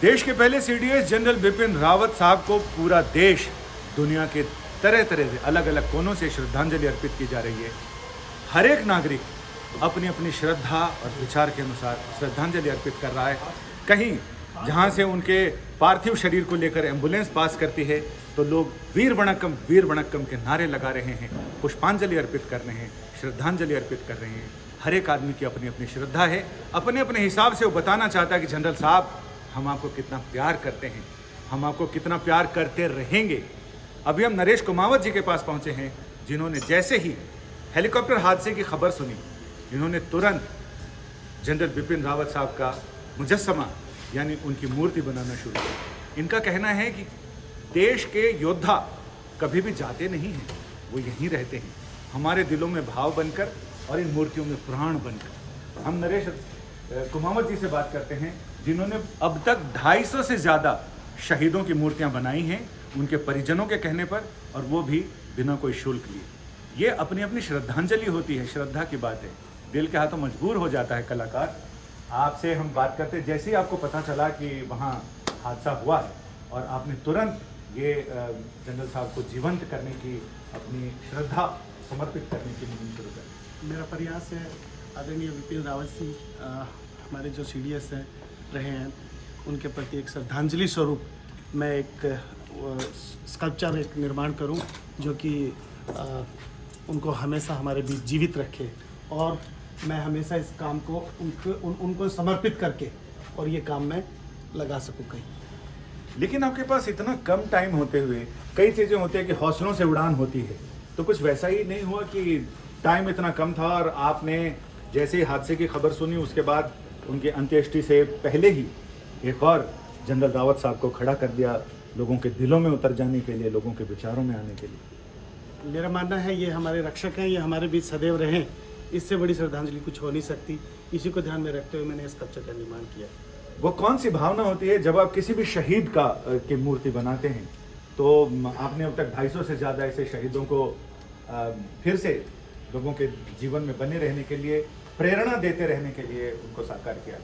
देश के पहले सीडीएस जनरल बिपिन रावत साहब को पूरा देश, दुनिया के तरह तरह से अलग अलग कोनों से श्रद्धांजलि अर्पित की जा रही है। हर एक नागरिक अपनी अपनी श्रद्धा और विचार के अनुसार श्रद्धांजलि अर्पित कर रहा है। कहीं जहां से उनके पार्थिव शरीर को लेकर एम्बुलेंस पास करती है तो लोग वीर वणक्कम के नारे लगा रहे हैं, पुष्पांजलि अर्पित कर रहे हैं, श्रद्धांजलि अर्पित कर रहे हैं। हर एक आदमी की अपनी अपनी श्रद्धा है। अपने अपने हिसाब से वो बताना चाहता है कि जनरल साहब, हम आपको कितना प्यार करते हैं, हम आपको कितना प्यार करते रहेंगे। अभी हम नरेश कुमावत जी के पास पहुंचे हैं, जिन्होंने जैसे ही हेलीकॉप्टर हादसे की खबर सुनी, इन्होंने तुरंत जनरल बिपिन रावत साहब का मुजस्समा यानी उनकी मूर्ति बनाना शुरू किया। इनका कहना है कि देश के योद्धा कभी भी जाते नहीं हैं, वो यहीं रहते हैं, हमारे दिलों में भाव बनकर और इन मूर्तियों में प्राण बनकर। हम नरेश कुमावत जी से बात करते हैं, जिन्होंने अब तक 250 से ज़्यादा शहीदों की मूर्तियां बनाई हैं उनके परिजनों के कहने पर, और वो भी बिना कोई शुल्क लिए। ये अपनी अपनी श्रद्धांजलि होती है, श्रद्धा की बात है। दिल के हाथों मजबूर हो जाता है कलाकार। आपसे हम बात करते, जैसे ही आपको पता चला कि वहाँ हादसा हुआ है और आपने तुरंत ये जनरल साहब को जीवंत करने की, अपनी श्रद्धा समर्पित करने की मुहिम शुरू कर। मेरा प्रयास है आदरणीय बिपिन रावत जी हमारे जो सीडीएस हैं रहे हैं, उनके प्रति एक श्रद्धांजलि स्वरूप मैं एक स्कल्पचर एक निर्माण करूं, जो कि उनको हमेशा हमारे बीच जीवित रखे, और मैं हमेशा इस काम को उनको समर्पित करके और ये काम मैं लगा सकूं कहीं। लेकिन आपके पास इतना कम टाइम होते हुए कई चीज़ें होती है कि हौसलों से उड़ान होती है, तो कुछ वैसा ही नहीं हुआ कि टाइम इतना कम था और आपने जैसे ही हादसे की खबर सुनी उसके बाद उनकी अंत्येष्टि से पहले ही एक और जनरल रावत साहब को खड़ा कर दिया, लोगों के दिलों में उतर जाने के लिए, लोगों के विचारों में आने के लिए? मेरा मानना है ये हमारे रक्षक हैं, ये हमारे बीच सदैव रहें, इससे बड़ी श्रद्धांजलि कुछ हो नहीं सकती। इसी को ध्यान में रखते हुए मैंने इस स्कल्पचर का निर्माण किया। वो कौन सी भावना होती है जब आप किसी भी शहीद की मूर्ति बनाते हैं? तो आपने अब तक 250 से ज़्यादा ऐसे शहीदों को फिर से लोगों के जीवन में बने रहने के लिए, प्रेरणा देते रहने के लिए उनको साकार किया।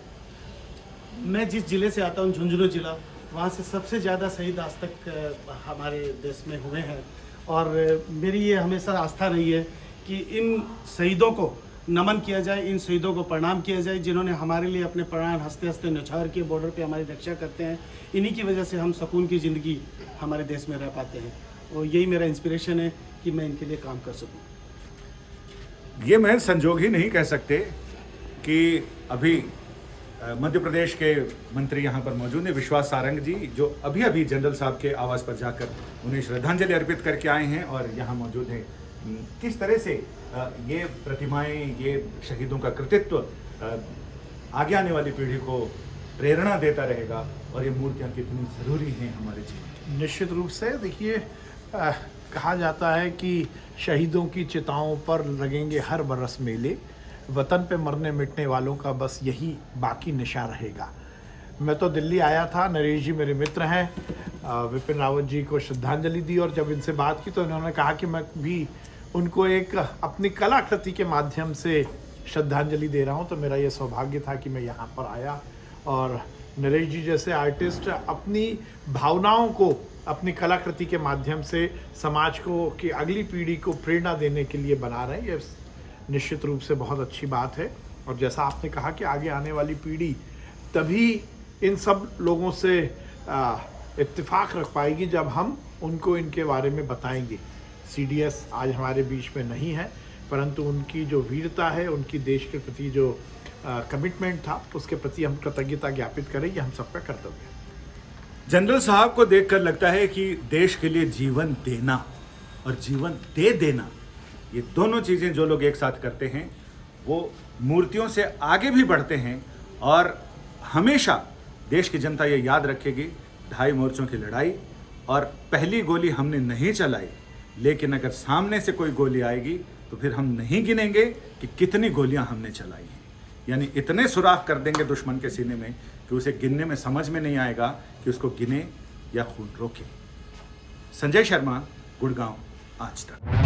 मैं जिस जिले से आता हूँ, झुंझुनू जिला, वहाँ से सबसे ज़्यादा शहीद आज तक हमारे देश में हुए हैं, और मेरी ये हमेशा आस्था रही है कि इन शहीदों को नमन किया जाए, इन शहीदों को प्रणाम किया जाए, जिन्होंने हमारे लिए अपने प्राण हंसते हंसते न्यौछावर के बॉर्डर पे हमारी रक्षा करते हैं। इन्हीं की वजह से हम सुकून की ज़िंदगी हमारे देश में रह पाते हैं, और यही मेरा इंस्पिरेशन है कि मैं इनके लिए काम कर सकूँ। ये महज संजोग ही नहीं कह सकते कि अभी मध्य प्रदेश के मंत्री यहाँ पर मौजूद हैं, विश्वास सारंग जी, जो अभी अभी जनरल साहब के आवास पर जाकर उन्हें श्रद्धांजलि अर्पित करके आए हैं और यहाँ मौजूद हैं। किस तरह से ये प्रतिमाएं, ये शहीदों का कृतित्व आगे आने वाली पीढ़ी को प्रेरणा देता रहेगा, और ये मूर्तियाँ कितनी ज़रूरी हैं हमारे जीवन में? निश्चित रूप से देखिए, कहा जाता है कि शहीदों की चिताओं पर लगेंगे हर बरस मेले, वतन पे मरने मिटने वालों का बस यही बाकी निशा रहेगा। मैं तो दिल्ली आया था, नरेश जी मेरे मित्र हैं, बिपिन रावत जी को श्रद्धांजलि दी, और जब इनसे बात की तो इन्होंने कहा कि मैं भी उनको एक अपनी कलाकृति के माध्यम से श्रद्धांजलि दे रहा हूं। तो मेरा ये सौभाग्य था कि मैं यहाँ पर आया, और नरेश जी जैसे आर्टिस्ट अपनी भावनाओं को अपनी कलाकृति के माध्यम से समाज को, कि अगली पीढ़ी को प्रेरणा देने के लिए बना रहे हैं। ये निश्चित रूप से बहुत अच्छी बात है, और जैसा आपने कहा कि आगे आने वाली पीढ़ी तभी इन सब लोगों से इत्तेफाक रख पाएगी जब हम उनको इनके बारे में बताएंगे। सीडीएस आज हमारे बीच में नहीं है, परंतु उनकी जो वीरता है, उनकी देश के प्रति जो कमिटमेंट था, उसके प्रति हम कृतज्ञता ज्ञापित करें, ये हम सबका कर्तव्य है। जनरल साहब को देखकर लगता है कि देश के लिए जीवन देना और जीवन दे देना, ये दोनों चीज़ें जो लोग एक साथ करते हैं वो मूर्तियों से आगे भी बढ़ते हैं, और हमेशा देश की जनता ये याद रखेगी, 2.5 मोर्चों की लड़ाई, और पहली गोली हमने नहीं चलाई, लेकिन अगर सामने से कोई गोली आएगी तो फिर हम नहीं गिनेंगे कि कितनी गोलियां हमने चलाई हैं। यानी इतने सुराख कर देंगे दुश्मन के सीने में कि उसे गिनने में समझ में नहीं आएगा कि उसको गिने या खून रोके। संजय शर्मा, गुड़गांव, आज तक।